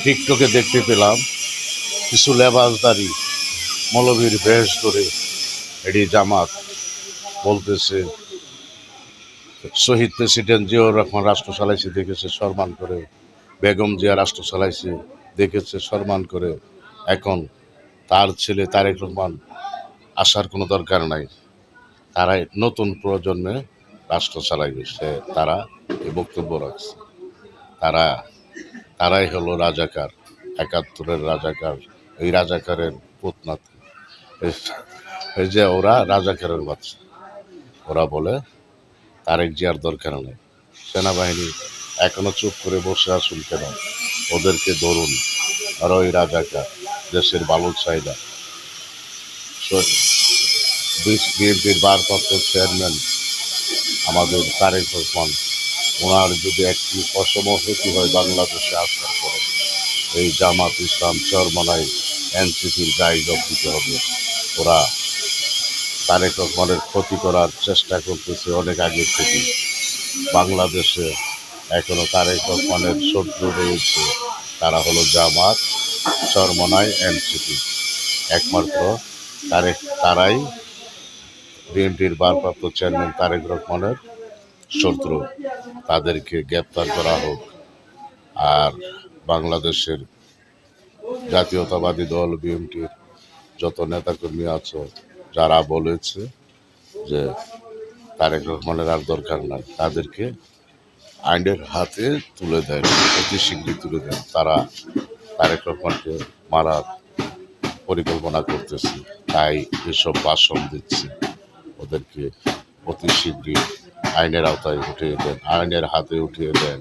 টিকটকে দেখতে পেলাম কিছু লেবাসদারি মৌলবীর বেশ ধরে এটি জামাত বলতেছে শহীদ প্রেসিডেন্ট জিয়াউর রহমান রাষ্ট্র চালাইছে দেখেছে সম্মান করে, বেগম জিয়া রাষ্ট্র চালাইছে দেখেছে সম্মান করে, এখন তার ছেলে তারেক রহমান আসার কোনো দরকার নাই, তারাই নতুন প্রজন্মে রাষ্ট্র চালাইবে, তারা এই বক্তব্য রাখছে। তারাই হলো রাজাকার, ৭১-এর রাজাকার, এই রাজাকারের পুতনাতি। এই যে ওরা রাজাকারের বাচ্চা, ওরা বলে তারেক জিয়ার দরকার নেই, সেনাবাহিনী এখনো চুপ করে বসে আসুন কেন, ওদেরকে ধরুন, আর ওই রাজাকার দেশের বালুর চাহিদা। বিএনপির ভারপ্রাপ্ত চেয়ারম্যান আমাদের তারেক রহমান, ওনার যদি একটি অসমহতি হয় বাংলাদেশে আসার পরে, এই জামাত ইসলাম চরমনাই এনসিপির গায়ে জব দিতে হবে। ওরা তারেক রহমানের ক্ষতি করার চেষ্টা করতেছে অনেক আগে থেকে। বাংলাদেশে এখনো তারেক রহমানের শত্রু রয়েছে, তারা হলো জামাত, চরমনাই, এনসিপি। একমাত্র তারাই বিএনপির ভারপ্রাপ্ত চেয়ারম্যান তারেক রহমানের শত্রু, তাদেরকে গ্রেপ্তার করা হোক। আর বাংলাদেশের জাতীয়তাবাদী দল বিএনপির যত নেতাকর্মী আছে যারা বলেছে যে তারেক রহমানের আর দরকার নাই, তাদেরকে আইনের হাতে তুলে দেন, অতি শীঘ্রই তুলে দেন। তারা তারেক রহমানকে মারার পরিকল্পনা করতেছে, তাই এসব ভাষণ দিচ্ছে। ওদেরকে অতি শীঘ্রই আইনের আওতায় উঠিয়ে দেন, আইনের হাতে উঠিয়ে দেন।